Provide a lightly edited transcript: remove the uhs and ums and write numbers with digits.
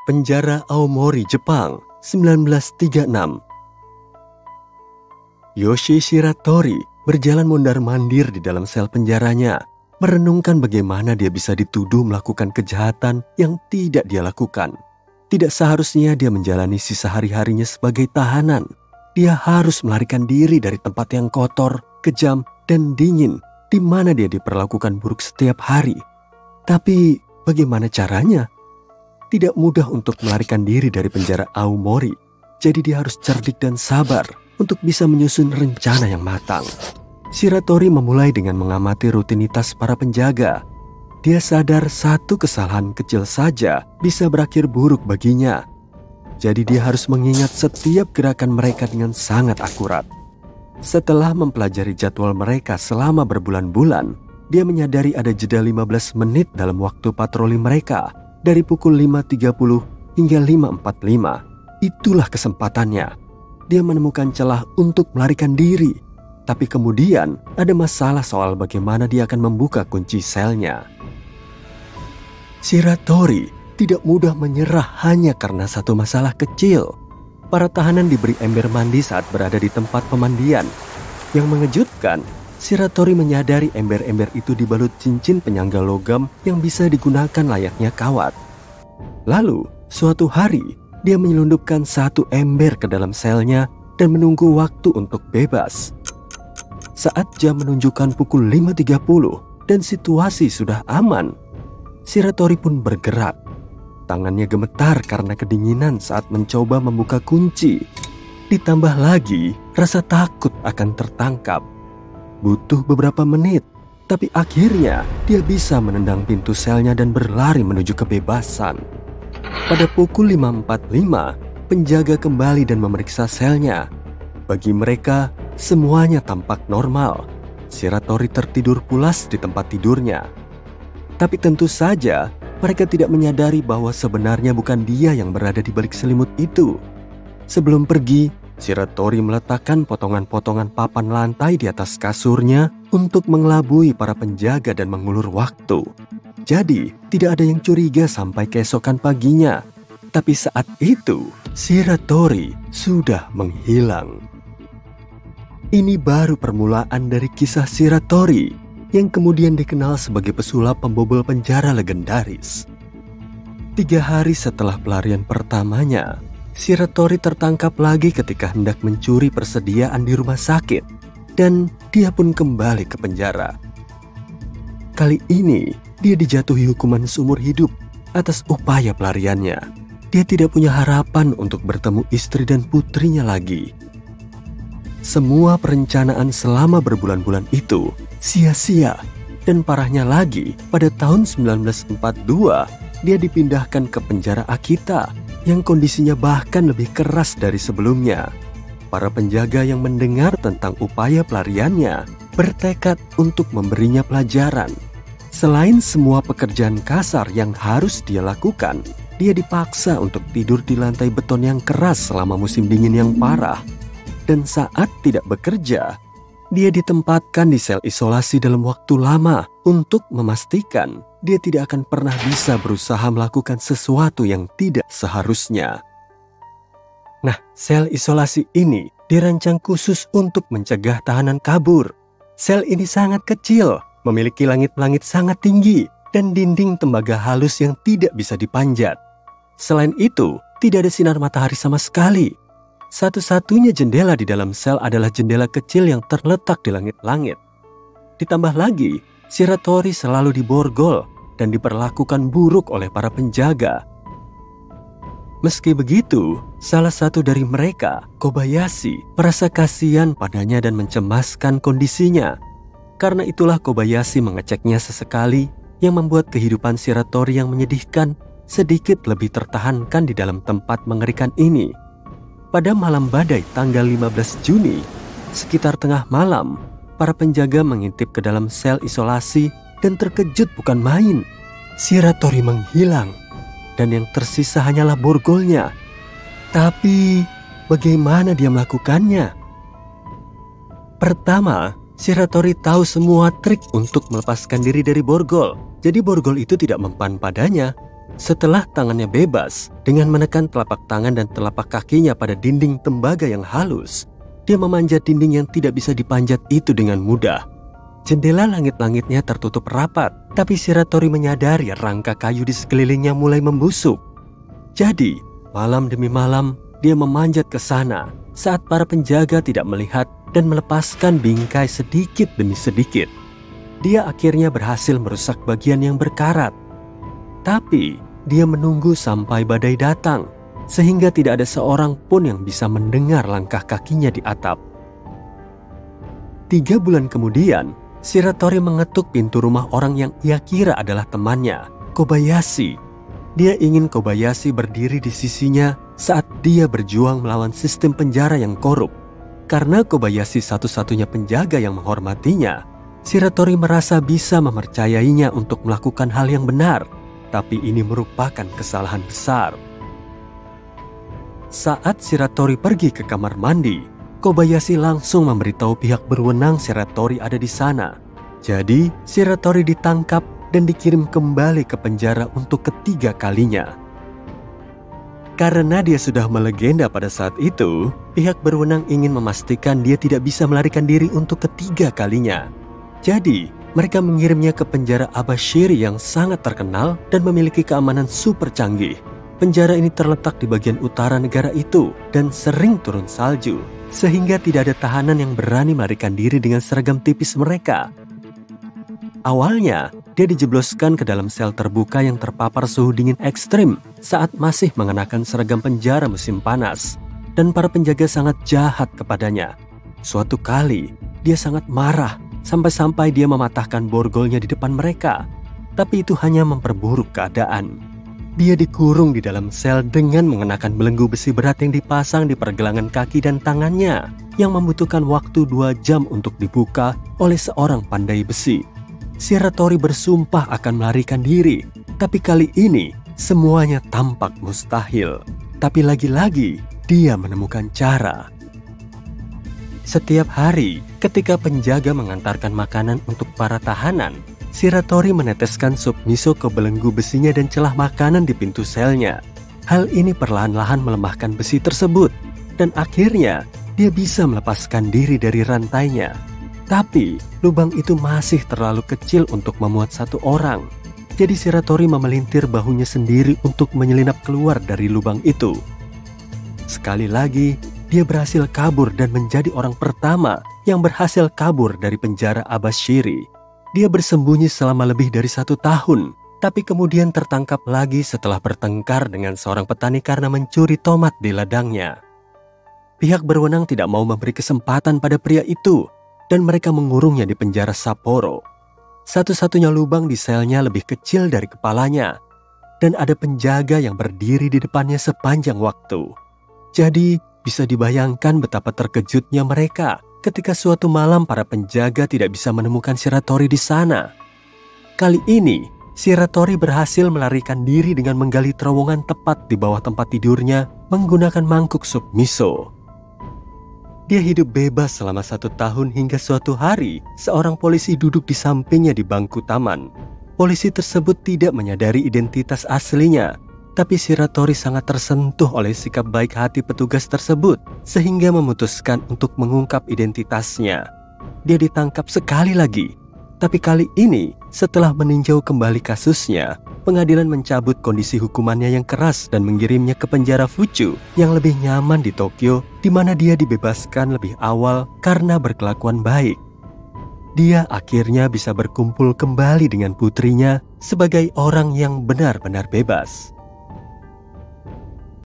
Penjara Aomori, Jepang, 1936. Yoshi Shiratori berjalan mondar-mandir di dalam sel penjaranya, merenungkan bagaimana dia bisa dituduh melakukan kejahatan yang tidak dia lakukan. Tidak seharusnya dia menjalani sisa hari-harinya sebagai tahanan. Dia harus melarikan diri dari tempat yang kotor, kejam, dan dingin, di mana dia diperlakukan buruk setiap hari. Tapi bagaimana caranya? Tidak mudah untuk melarikan diri dari penjara Aomori. Jadi dia harus cerdik dan sabar untuk bisa menyusun rencana yang matang. Shiratori memulai dengan mengamati rutinitas para penjaga. Dia sadar satu kesalahan kecil saja bisa berakhir buruk baginya. Jadi dia harus mengingat setiap gerakan mereka dengan sangat akurat. Setelah mempelajari jadwal mereka selama berbulan-bulan, dia menyadari ada jeda 15 menit dalam waktu patroli mereka dari pukul 5.30 hingga 5.45. Itulah kesempatannya. Dia menemukan celah untuk melarikan diri. Tapi kemudian ada masalah soal bagaimana dia akan membuka kunci selnya. Shiratori tidak mudah menyerah hanya karena satu masalah kecil. Para tahanan diberi ember mandi saat berada di tempat pemandian. Yang mengejutkan, Shiratori menyadari ember-ember itu dibalut cincin penyangga logam yang bisa digunakan layaknya kawat. Lalu, suatu hari, dia menyelundupkan satu ember ke dalam selnya dan menunggu waktu untuk bebas. Saat jam menunjukkan pukul 5.30 dan situasi sudah aman, Shiratori pun bergerak. Tangannya gemetar karena kedinginan saat mencoba membuka kunci. Ditambah lagi, rasa takut akan tertangkap. Butuh beberapa menit, tapi akhirnya dia bisa menendang pintu selnya dan berlari menuju kebebasan. Pada pukul 5.45, penjaga kembali dan memeriksa selnya. Bagi mereka, semuanya tampak normal. Shiratori tertidur pulas di tempat tidurnya. Tapi tentu saja, mereka tidak menyadari bahwa sebenarnya bukan dia yang berada di balik selimut itu. Sebelum pergi, Shiratori meletakkan potongan-potongan papan lantai di atas kasurnya untuk mengelabui para penjaga dan mengulur waktu. Jadi, tidak ada yang curiga sampai keesokan paginya. Tapi saat itu, Shiratori sudah menghilang. Ini baru permulaan dari kisah Shiratori yang kemudian dikenal sebagai pesulap pembobol penjara legendaris. 3 hari setelah pelarian pertamanya, Shiratori tertangkap lagi ketika hendak mencuri persediaan di rumah sakit, dan dia pun kembali ke penjara. Kali ini, dia dijatuhi hukuman seumur hidup atas upaya pelariannya. Dia tidak punya harapan untuk bertemu istri dan putrinya lagi. Semua perencanaan selama berbulan-bulan itu sia-sia, dan parahnya lagi, pada tahun 1942, dia dipindahkan ke penjara Akita yang kondisinya bahkan lebih keras dari sebelumnya. Para penjaga yang mendengar tentang upaya pelariannya bertekad untuk memberinya pelajaran. Selain semua pekerjaan kasar yang harus dia lakukan, dia dipaksa untuk tidur di lantai beton yang keras selama musim dingin yang parah. Dan saat tidak bekerja, dia ditempatkan di sel isolasi dalam waktu lama untuk memastikan dia tidak akan pernah bisa berusaha melakukan sesuatu yang tidak seharusnya. Nah, sel isolasi ini dirancang khusus untuk mencegah tahanan kabur. Sel ini sangat kecil, memiliki langit-langit sangat tinggi, dan dinding tembaga halus yang tidak bisa dipanjat. Selain itu, tidak ada sinar matahari sama sekali. Satu-satunya jendela di dalam sel adalah jendela kecil yang terletak di langit-langit. Ditambah lagi, Shiratori selalu diborgol dan diperlakukan buruk oleh para penjaga. Meski begitu, salah satu dari mereka, Kobayashi, merasa kasihan padanya dan mencemaskan kondisinya. Karena itulah Kobayashi mengeceknya sesekali, yang membuat kehidupan Shiratori yang menyedihkan sedikit lebih tertahankan di dalam tempat mengerikan ini. Pada malam badai tanggal 15 Juni, sekitar tengah malam, para penjaga mengintip ke dalam sel isolasi dan terkejut bukan main. Shiratori menghilang, dan yang tersisa hanyalah borgolnya. Tapi, bagaimana dia melakukannya? Pertama, Shiratori tahu semua trik untuk melepaskan diri dari borgol. Jadi borgol itu tidak mempan padanya. Setelah tangannya bebas, dengan menekan telapak tangan dan telapak kakinya pada dinding tembaga yang halus, dia memanjat dinding yang tidak bisa dipanjat itu dengan mudah. Jendela langit-langitnya tertutup rapat, tapi Shiratori menyadari rangka kayu di sekelilingnya mulai membusuk. Jadi, malam demi malam, dia memanjat ke sana saat para penjaga tidak melihat dan melepaskan bingkai sedikit demi sedikit. Dia akhirnya berhasil merusak bagian yang berkarat. Tapi, dia menunggu sampai badai datang, sehingga tidak ada seorang pun yang bisa mendengar langkah kakinya di atap. 3 bulan kemudian, Shiratori mengetuk pintu rumah orang yang ia kira adalah temannya, Kobayashi. Dia ingin Kobayashi berdiri di sisinya saat dia berjuang melawan sistem penjara yang korup. Karena Kobayashi satu-satunya penjaga yang menghormatinya, Shiratori merasa bisa mempercayainya untuk melakukan hal yang benar, tapi ini merupakan kesalahan besar. Saat Shiratori pergi ke kamar mandi, Kobayashi langsung memberitahu pihak berwenang Shiratori ada di sana. Jadi, Shiratori ditangkap dan dikirim kembali ke penjara untuk ketiga kalinya. Karena dia sudah melegenda pada saat itu, pihak berwenang ingin memastikan dia tidak bisa melarikan diri untuk ketiga kalinya. Jadi, mereka mengirimnya ke penjara Abashiri yang sangat terkenal dan memiliki keamanan super canggih. Penjara ini terletak di bagian utara negara itu dan sering turun salju, sehingga tidak ada tahanan yang berani melarikan diri dengan seragam tipis mereka. Awalnya, dia dijebloskan ke dalam sel terbuka yang terpapar suhu dingin ekstrim saat masih mengenakan seragam penjara musim panas, dan para penjaga sangat jahat kepadanya. Suatu kali, dia sangat marah sampai-sampai dia mematahkan borgolnya di depan mereka, tapi itu hanya memperburuk keadaan. Dia dikurung di dalam sel dengan mengenakan belenggu besi berat yang dipasang di pergelangan kaki dan tangannya, yang membutuhkan waktu 2 jam untuk dibuka oleh seorang pandai besi. Shiratori bersumpah akan melarikan diri, tapi kali ini semuanya tampak mustahil. Tapi lagi-lagi dia menemukan cara. Setiap hari, ketika penjaga mengantarkan makanan untuk para tahanan, Shiratori meneteskan sup miso ke belenggu besinya dan celah makanan di pintu selnya. Hal ini perlahan-lahan melemahkan besi tersebut, dan akhirnya dia bisa melepaskan diri dari rantainya. Tapi, lubang itu masih terlalu kecil untuk memuat satu orang. Jadi Shiratori memelintir bahunya sendiri untuk menyelinap keluar dari lubang itu. Sekali lagi, dia berhasil kabur dan menjadi orang pertama yang berhasil kabur dari penjara Abashiri. Dia bersembunyi selama lebih dari 1 tahun, tapi kemudian tertangkap lagi setelah bertengkar dengan seorang petani karena mencuri tomat di ladangnya. Pihak berwenang tidak mau memberi kesempatan pada pria itu, dan mereka mengurungnya di penjara Sapporo. Satu-satunya lubang di selnya lebih kecil dari kepalanya, dan ada penjaga yang berdiri di depannya sepanjang waktu. Jadi, bisa dibayangkan betapa terkejutnya mereka ketika suatu malam para penjaga tidak bisa menemukan Shiratori di sana. Kali ini, Shiratori berhasil melarikan diri dengan menggali terowongan tepat di bawah tempat tidurnya menggunakan mangkuk sup miso. Dia hidup bebas selama 1 tahun hingga suatu hari, seorang polisi duduk di sampingnya di bangku taman. Polisi tersebut tidak menyadari identitas aslinya, tapi Shiratori sangat tersentuh oleh sikap baik hati petugas tersebut, sehingga memutuskan untuk mengungkap identitasnya. Dia ditangkap sekali lagi, tapi kali ini setelah meninjau kembali kasusnya, pengadilan mencabut kondisi hukumannya yang keras dan mengirimnya ke penjara Fuchu yang lebih nyaman di Tokyo, di mana dia dibebaskan lebih awal karena berkelakuan baik. Dia akhirnya bisa berkumpul kembali dengan putrinya sebagai orang yang benar-benar bebas.